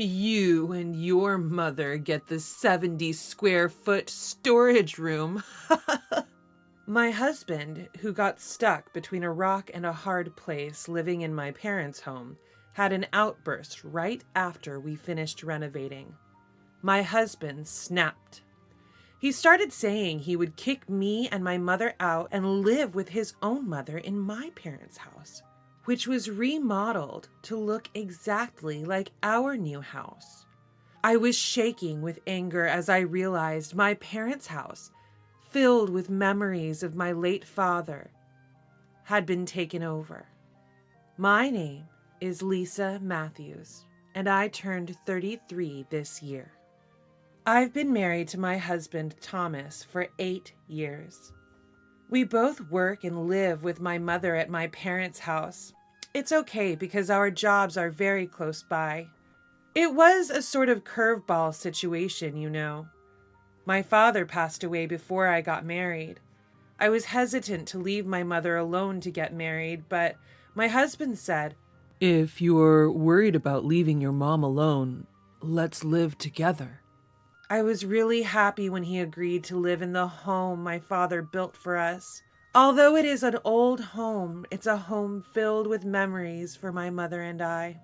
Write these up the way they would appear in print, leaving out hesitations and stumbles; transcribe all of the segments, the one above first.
You and your mother get the 70 square foot storage room. My husband, who got stuck between a rock and a hard place living in my parents' home, had an outburst right after we finished renovating. My husband snapped. He started saying he would kick me and my mother out and live with his own mother in my parents' house, which was remodeled to look exactly like our new house. I was shaking with anger as I realized my parents' house, filled with memories of my late father, had been taken over. My name is Lisa Matthews, and I turned 33 this year. I've been married to my husband, Thomas, for 8 years. We both work and live with my mother at my parents' house. It's okay because our jobs are very close by. It was a sort of curveball situation, you know. My father passed away before I got married. I was hesitant to leave my mother alone to get married, but my husband said, "If you're worried about leaving your mom alone, let's live together." I was really happy when he agreed to live in the home my father built for us. Although it is an old home, it's a home filled with memories for my mother and I.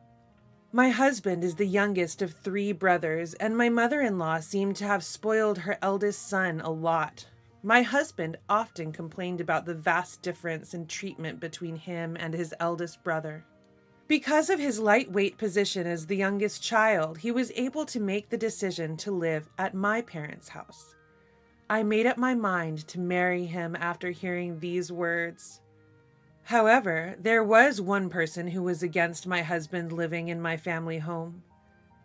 My husband is the youngest of 3 brothers, and my mother-in-law seemed to have spoiled her eldest son a lot. My husband often complained about the vast difference in treatment between him and his eldest brother. Because of his lightweight position as the youngest child, he was able to make the decision to live at my parents' house. I made up my mind to marry him after hearing these words. However, there was one person who was against my husband living in my family home.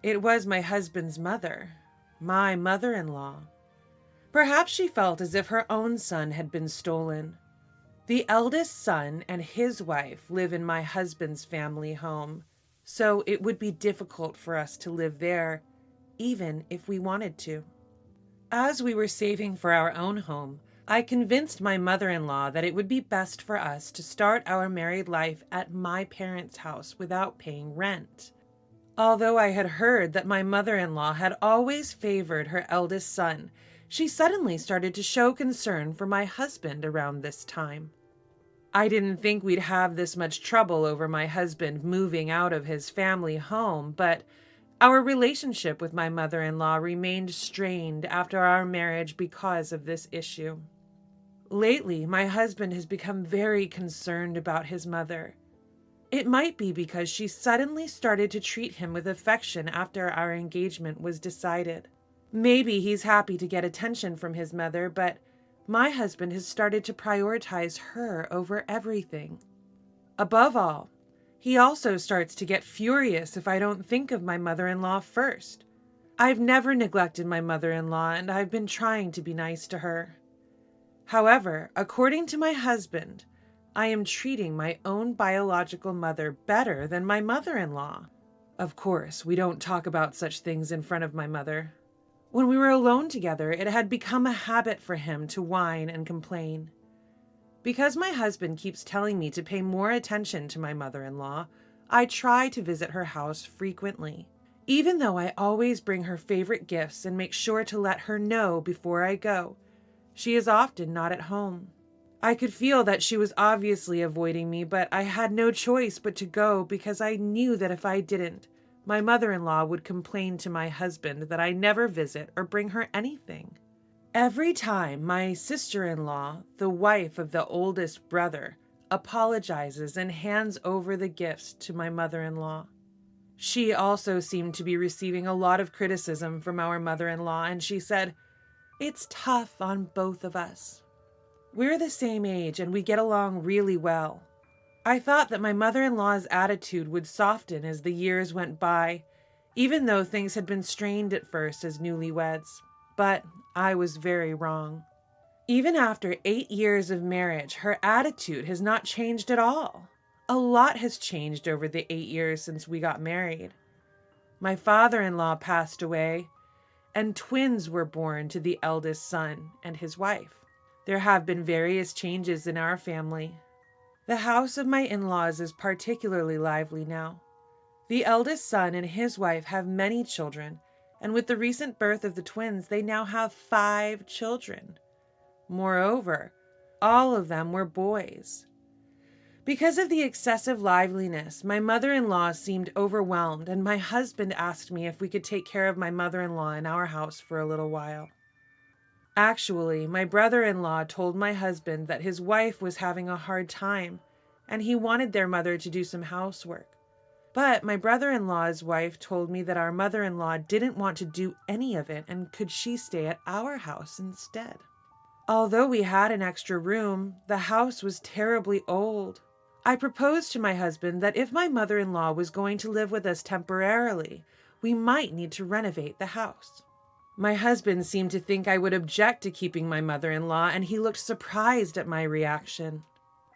It was my husband's mother, my mother-in-law. Perhaps she felt as if her own son had been stolen. The eldest son and his wife live in my husband's family home, so it would be difficult for us to live there, even if we wanted to. As we were saving for our own home, I convinced my mother-in-law that it would be best for us to start our married life at my parents' house without paying rent. Although I had heard that my mother-in-law had always favored her eldest son, she suddenly started to show concern for my husband around this time. I didn't think we'd have this much trouble over my husband moving out of his family home, but our relationship with my mother-in-law remained strained after our marriage because of this issue. Lately, my husband has become very concerned about his mother. It might be because she suddenly started to treat him with affection after our engagement was decided. Maybe he's happy to get attention from his mother, but my husband has started to prioritize her over everything. Above all, he also starts to get furious if I don't think of my mother-in-law first. I've never neglected my mother-in-law, and I've been trying to be nice to her. However, according to my husband, I am treating my own biological mother better than my mother-in-law. Of course, we don't talk about such things in front of my mother. When we were alone together, it had become a habit for him to whine and complain. Because my husband keeps telling me to pay more attention to my mother-in-law, I try to visit her house frequently, even though I always bring her favorite gifts and make sure to let her know before I go. She is often not at home. I could feel that she was obviously avoiding me, but I had no choice but to go because I knew that if I didn't, my mother-in-law would complain to my husband that I never visit or bring her anything. Every time my sister-in-law, the wife of the oldest brother, apologizes and hands over the gifts to my mother-in-law. She also seemed to be receiving a lot of criticism from our mother-in-law, and she said, "It's tough on both of us. We're the same age and we get along really well." I thought that my mother-in-law's attitude would soften as the years went by, even though things had been strained at first as newlyweds. But I was very wrong. Even after 8 years of marriage, her attitude has not changed at all. A lot has changed over the 8 years since we got married. My father-in-law passed away, and twins were born to the eldest son and his wife. There have been various changes in our family. The house of my in-laws is particularly lively now. The eldest son and his wife have many children, and with the recent birth of the twins, they now have 5 children. Moreover, all of them were boys. Because of the excessive liveliness, my mother-in-law seemed overwhelmed, and my husband asked me if we could take care of my mother-in-law in our house for a little while. Actually, my brother-in-law told my husband that his wife was having a hard time, and he wanted their mother to do some housework. But my brother-in-law's wife told me that our mother-in-law didn't want to do any of it, and could she stay at our house instead? Although we had an extra room, the house was terribly old. I proposed to my husband that if my mother-in-law was going to live with us temporarily, we might need to renovate the house. My husband seemed to think I would object to keeping my mother-in-law, and he looked surprised at my reaction.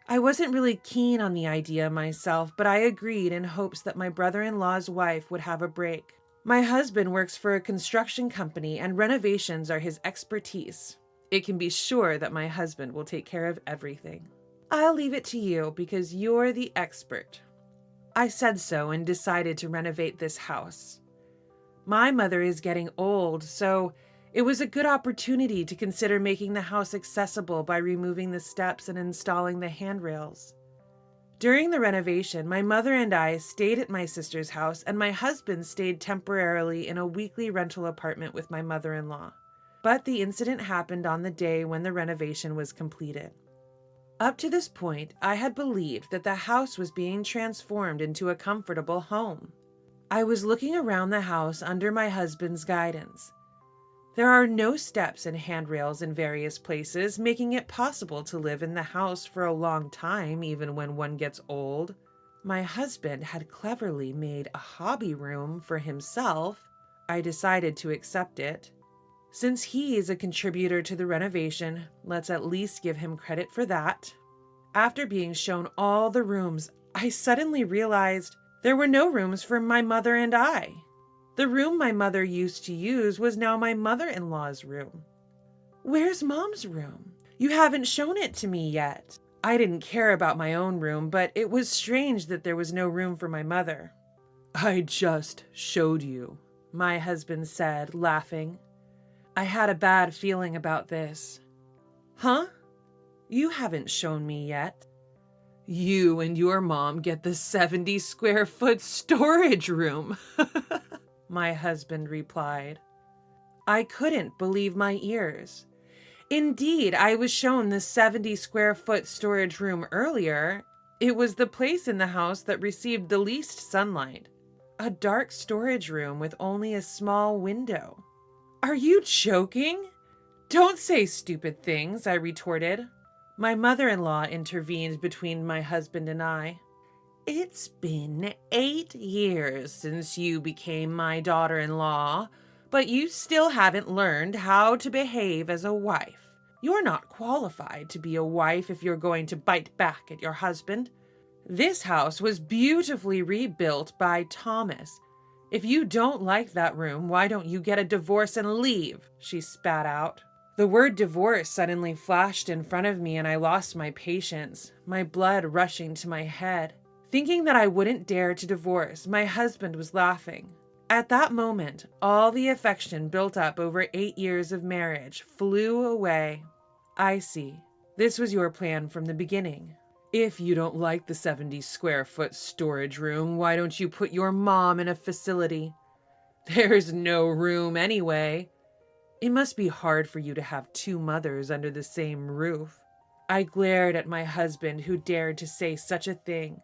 I wasn't really keen on the idea myself, but I agreed in hopes that my brother-in-law's wife would have a break. My husband works for a construction company, and renovations are his expertise. It can be sure that my husband will take care of everything. I'll leave it to you because you're the expert. I said so and decided to renovate this house. My mother is getting old, so it was a good opportunity to consider making the house accessible by removing the steps and installing the handrails. During the renovation, my mother and I stayed at my sister's house, and my husband stayed temporarily in a weekly rental apartment with my mother-in-law. But the incident happened on the day when the renovation was completed. Up to this point, I had believed that the house was being transformed into a comfortable home. I was looking around the house under my husband's guidance. There are no steps and handrails in various places, making it possible to live in the house for a long time, even when one gets old. My husband had cleverly made a hobby room for himself. I decided to accept it. Since he is a contributor to the renovation, let's at least give him credit for that. After being shown all the rooms, I suddenly realized there were no rooms for my mother and I. The room my mother used to use was now my mother-in-law's room. Where's Mom's room? You haven't shown it to me yet. I didn't care about my own room, but it was strange that there was no room for my mother. I just showed you, my husband said, laughing. I had a bad feeling about this. Huh? You haven't shown me yet. You and your mom get the 70 square foot storage room, my husband replied. I couldn't believe my ears. Indeed, I was shown the 70 square foot storage room earlier. It was the place in the house that received the least sunlight. A dark storage room with only a small window. Are you joking? Don't say stupid things, I retorted. My mother-in-law intervened between my husband and I. It's been 8 years since you became my daughter-in-law, but you still haven't learned how to behave as a wife. You're not qualified to be a wife if you're going to bite back at your husband. This house was beautifully rebuilt by Thomas. If you don't like that room, why don't you get a divorce and leave? She spat out. The word divorce suddenly flashed in front of me, and I lost my patience, my blood rushing to my head. Thinking that I wouldn't dare to divorce, my husband was laughing. At that moment, all the affection built up over 8 years of marriage flew away. I see. This was your plan from the beginning. If you don't like the 70 square foot storage room, why don't you put your mom in a facility? There's no room anyway. It must be hard for you to have 2 mothers under the same roof. I glared at my husband, who dared to say such a thing.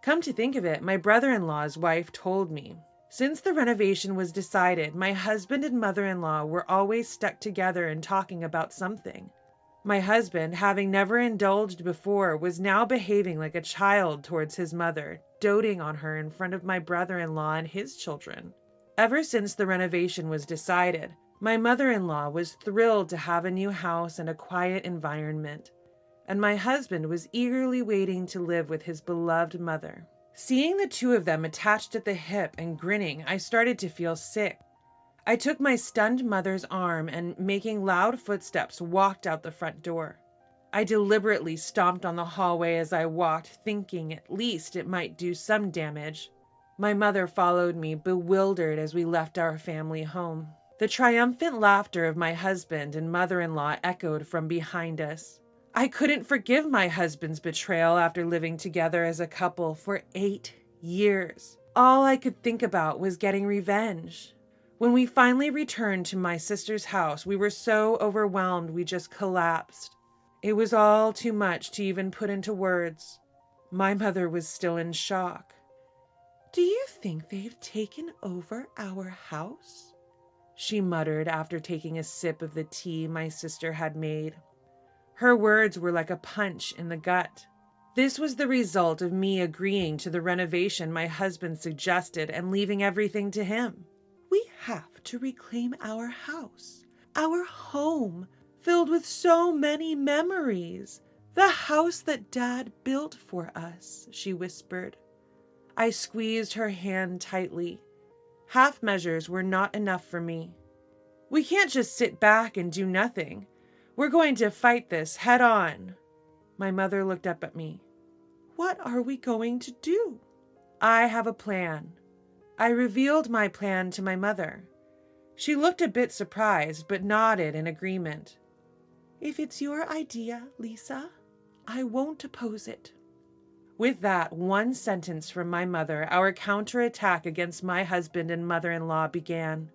Come to think of it, my brother-in-law's wife told me. Since the renovation was decided, my husband and mother-in-law were always stuck together and talking about something. My husband, having never indulged before, was now behaving like a child towards his mother, doting on her in front of my brother-in-law and his children. Ever since the renovation was decided, my mother-in-law was thrilled to have a new house and a quiet environment, and my husband was eagerly waiting to live with his beloved mother. Seeing the 2 of them attached at the hip and grinning, I started to feel sick. I took my stunned mother's arm and, making loud footsteps, walked out the front door. I deliberately stomped on the hallway as I walked, thinking at least it might do some damage. My mother followed me, bewildered, as we left our family home. The triumphant laughter of my husband and mother-in-law echoed from behind us. I couldn't forgive my husband's betrayal after living together as a couple for 8 years. All I could think about was getting revenge. When we finally returned to my sister's house, we were so overwhelmed we just collapsed. It was all too much to even put into words. My mother was still in shock. "Do you think they've taken over our house?" she muttered after taking a sip of the tea my sister had made. Her words were like a punch in the gut. This was the result of me agreeing to the renovation my husband suggested and leaving everything to him. "We have to reclaim our house, our home, filled with so many memories. The house that Dad built for us," she whispered. I squeezed her hand tightly. Half measures were not enough for me. "We can't just sit back and do nothing. We're going to fight this head on." My mother looked up at me. "What are we going to do?" "I have a plan." I revealed my plan to my mother. She looked a bit surprised, but nodded in agreement. "If it's your idea, Lisa, I won't oppose it." With that one sentence from my mother, our counterattack against my husband and mother-in-law began.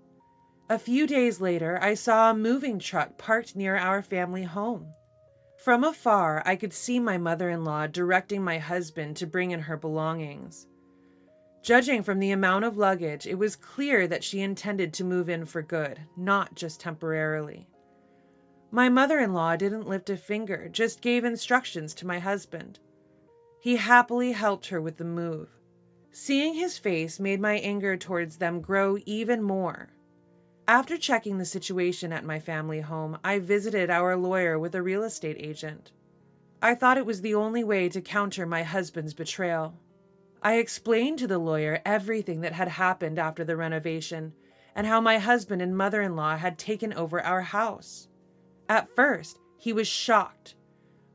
A few days later, I saw a moving truck parked near our family home. From afar, I could see my mother-in-law directing my husband to bring in her belongings. Judging from the amount of luggage, it was clear that she intended to move in for good, not just temporarily. My mother-in-law didn't lift a finger, just gave instructions to my husband. He happily helped her with the move. Seeing his face made my anger towards them grow even more. After checking the situation at my family home, I visited our lawyer with a real estate agent. I thought it was the only way to counter my husband's betrayal. I explained to the lawyer everything that had happened after the renovation and how my husband and mother-in-law had taken over our house. At first, he was shocked.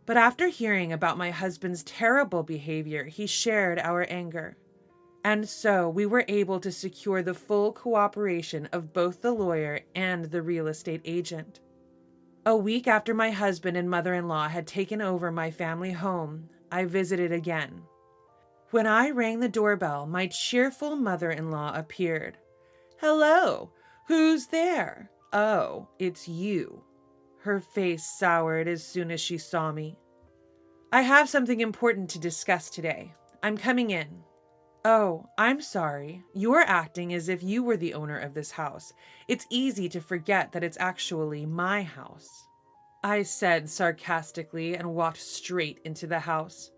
But after hearing about my husband's terrible behavior, he shared our anger. And so we were able to secure the full cooperation of both the lawyer and the real estate agent. A week after my husband and mother-in-law had taken over my family home, I visited again. When I rang the doorbell, my cheerful mother-in-law appeared. "Hello, who's there?" "Oh, it's you." Her face soured as soon as she saw me. "I have something important to discuss today. I'm coming in." "Oh, I'm sorry. You're acting as if you were the owner of this house. It's easy to forget that it's actually my house," I said sarcastically and walked straight into the house.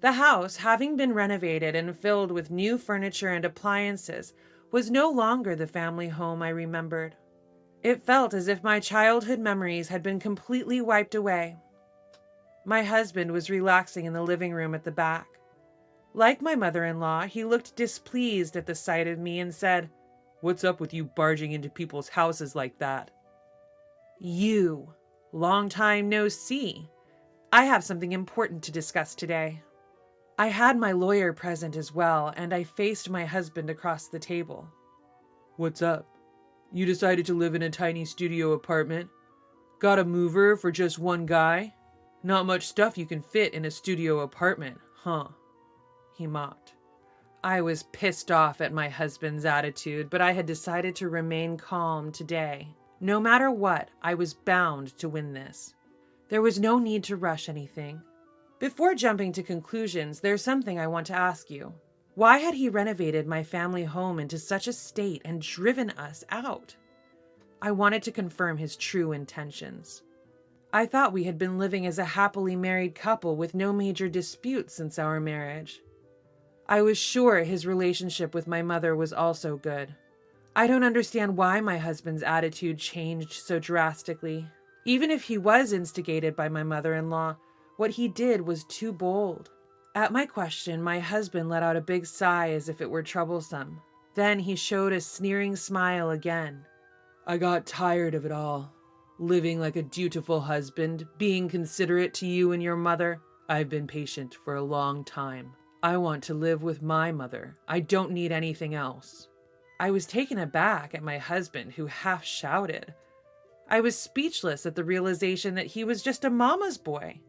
The house, having been renovated and filled with new furniture and appliances, was no longer the family home I remembered. It felt as if my childhood memories had been completely wiped away. My husband was relaxing in the living room at the back. Like my mother-in-law, he looked displeased at the sight of me and said, "What's up with you barging into people's houses like that?" "You. Long time no see. I have something important to discuss today." I had my lawyer present as well, and I faced my husband across the table. "What's up? You decided to live in a tiny studio apartment? Got a mover for just one guy? Not much stuff you can fit in a studio apartment, huh?" He mocked. I was pissed off at my husband's attitude, but I had decided to remain calm today. No matter what, I was bound to win this. There was no need to rush anything. Before jumping to conclusions, there's something I want to ask you. Why had he renovated my family home into such a state and driven us out? I wanted to confirm his true intentions. I thought we had been living as a happily married couple with no major disputes since our marriage. I was sure his relationship with my mother was also good. I don't understand why my husband's attitude changed so drastically. Even if he was instigated by my mother-in-law, what he did was too bold. At my question, my husband let out a big sigh as if it were troublesome. Then he showed a sneering smile again. "I got tired of it all. Living like a dutiful husband, being considerate to you and your mother. I've been patient for a long time. I want to live with my mother. I don't need anything else. I was taken aback at my husband, who half shouted. I was speechless at the realization that he was just a mama's boy.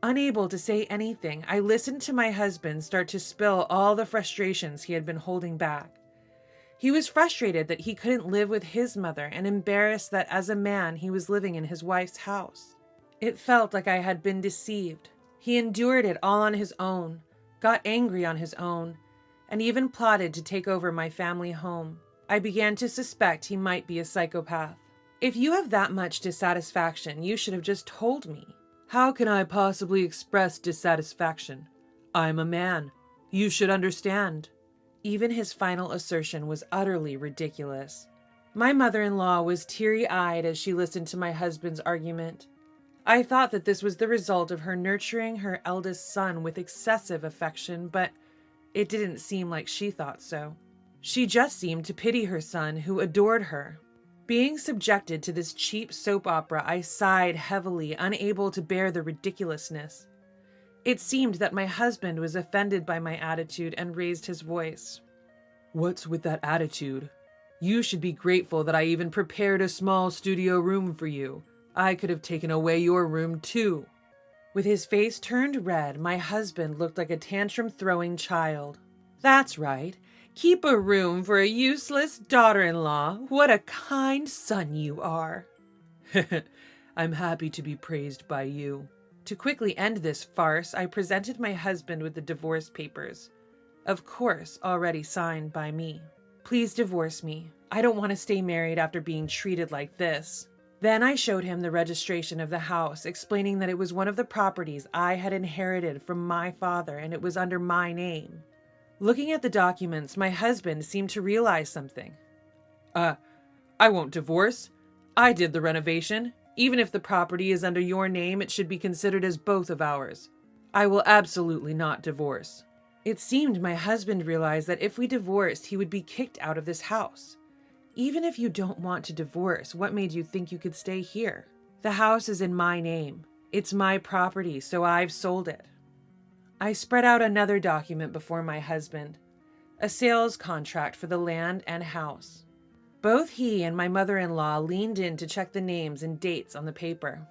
Unable to say anything, I listened to my husband start to spill all the frustrations he had been holding back. He was frustrated that he couldn't live with his mother and embarrassed that as a man he was living in his wife's house. It felt like I had been deceived. He endured it all on his own, got angry on his own, and even plotted to take over my family home. I began to suspect he might be a psychopath. If you have that much dissatisfaction, you should have just told me. How can I possibly express dissatisfaction? I'm a man. You should understand. Even his final assertion was utterly ridiculous. My mother-in-law was teary-eyed as she listened to my husband's argument. I thought that this was the result of her nurturing her eldest son with excessive affection, but it didn't seem like she thought so. She just seemed to pity her son, who adored her. Being subjected to this cheap soap opera, I sighed heavily, unable to bear the ridiculousness. It seemed that my husband was offended by my attitude and raised his voice. What's with that attitude? You should be grateful that I even prepared a small studio room for you. I could have taken away your room too. With his face turned red, my husband looked like a tantrum-throwing child. That's right. Keep a room for a useless daughter-in-law. What a kind son you are. I'm happy to be praised by you. To quickly end this farce, I presented my husband with the divorce papers. Of course, already signed by me. Please divorce me. I don't want to stay married after being treated like this. Then I showed him the registration of the house, explaining that it was one of the properties I had inherited from my father and it was under my name. Looking at the documents, my husband seemed to realize something. I won't divorce. I did the renovation. Even if the property is under your name, it should be considered as both of ours. I will absolutely not divorce. It seemed my husband realized that if we divorced, he would be kicked out of this house. Even if you don't want to divorce, what made you think you could stay here? The house is in my name. It's my property, so I've sold it. I spread out another document before my husband, a sales contract for the land and house. Both he and my mother-in-law leaned in to check the names and dates on the paper.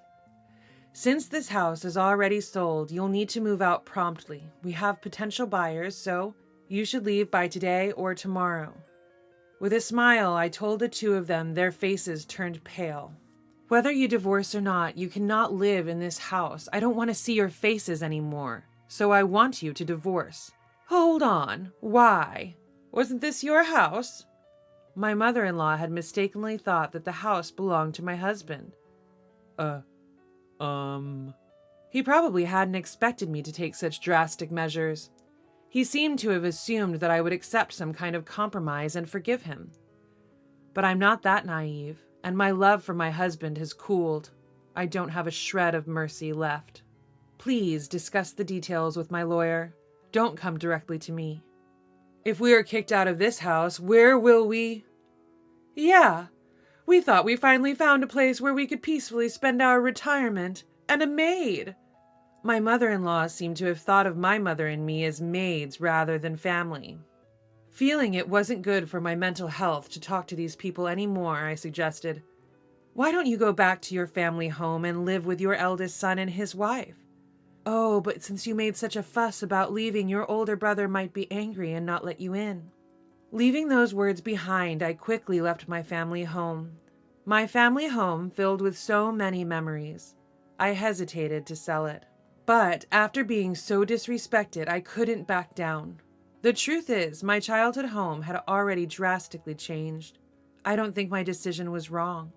Since this house is already sold, you'll need to move out promptly. We have potential buyers, so you should leave by today or tomorrow. With a smile, I told the two of them. Their faces turned pale. Whether you divorce or not, you cannot live in this house. I don't want to see your faces anymore. So I want you to divorce. Hold on. Why? Wasn't this your house? My mother-in-law had mistakenly thought that the house belonged to my husband. He probably hadn't expected me to take such drastic measures. He seemed to have assumed that I would accept some kind of compromise and forgive him. But I'm not that naive, and my love for my husband has cooled. I don't have a shred of mercy left. Please discuss the details with my lawyer. Don't come directly to me. If we are kicked out of this house, where will we? Yeah, we thought we finally found a place where we could peacefully spend our retirement, and a maid. My mother-in-law seemed to have thought of my mother and me as maids rather than family. Feeling it wasn't good for my mental health to talk to these people anymore, I suggested, why don't you go back to your family home and live with your eldest son and his wife? Oh, but since you made such a fuss about leaving, your older brother might be angry and not let you in. Leaving those words behind, I quickly left my family home. My family home filled with so many memories. I hesitated to sell it. But after being so disrespected, I couldn't back down. The truth is, my childhood home had already drastically changed. I don't think my decision was wrong.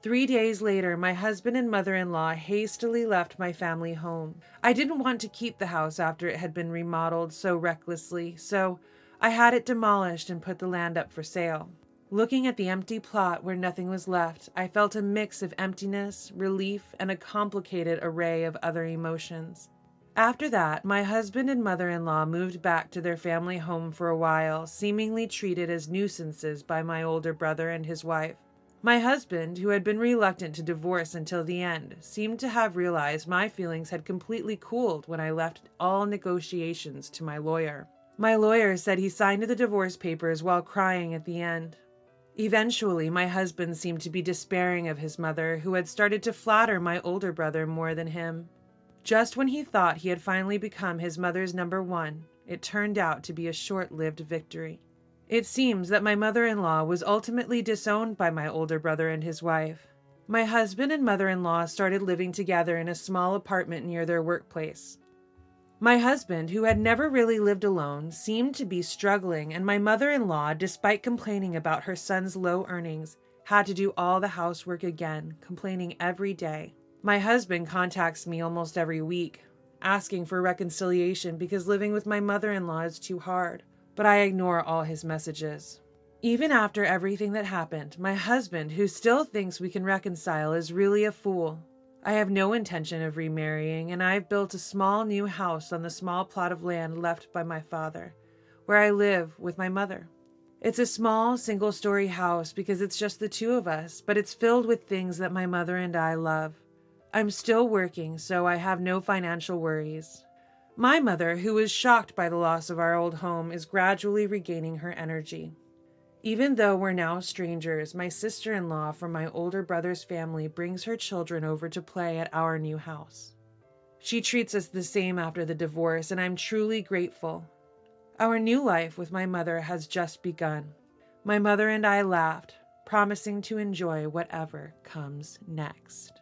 3 days later, my husband and mother-in-law hastily left my family home. I didn't want to keep the house after it had been remodeled so recklessly, so I had it demolished and put the land up for sale. Looking at the empty plot where nothing was left, I felt a mix of emptiness, relief, and a complicated array of other emotions. After that, my husband and mother-in-law moved back to their family home for a while, seemingly treated as nuisances by my older brother and his wife. My husband, who had been reluctant to divorce until the end, seemed to have realized my feelings had completely cooled when I left all negotiations to my lawyer. My lawyer said he signed the divorce papers while crying at the end. Eventually, my husband seemed to be despairing of his mother, who had started to flatter my older brother more than him. Just when he thought he had finally become his mother's number one, it turned out to be a short-lived victory. It seems that my mother-in-law was ultimately disowned by my older brother and his wife. My husband and mother-in-law started living together in a small apartment near their workplace. My husband, who had never really lived alone, seemed to be struggling, and my mother-in-law, despite complaining about her son's low earnings, had to do all the housework again, complaining every day. My husband contacts me almost every week, asking for reconciliation because living with my mother-in-law is too hard, but I ignore all his messages. Even after everything that happened, my husband, who still thinks we can reconcile, is really a fool. I have no intention of remarrying, and I've built a small new house on the small plot of land left by my father, where I live with my mother. It's a small, single-story house because it's just the two of us, but it's filled with things that my mother and I love. I'm still working, so I have no financial worries. My mother, who was shocked by the loss of our old home, is gradually regaining her energy. Even though we're now strangers, my sister-in-law from my older brother's family brings her children over to play at our new house. She treats us the same after the divorce, and I'm truly grateful. Our new life with my mother has just begun. My mother and I laughed, promising to enjoy whatever comes next.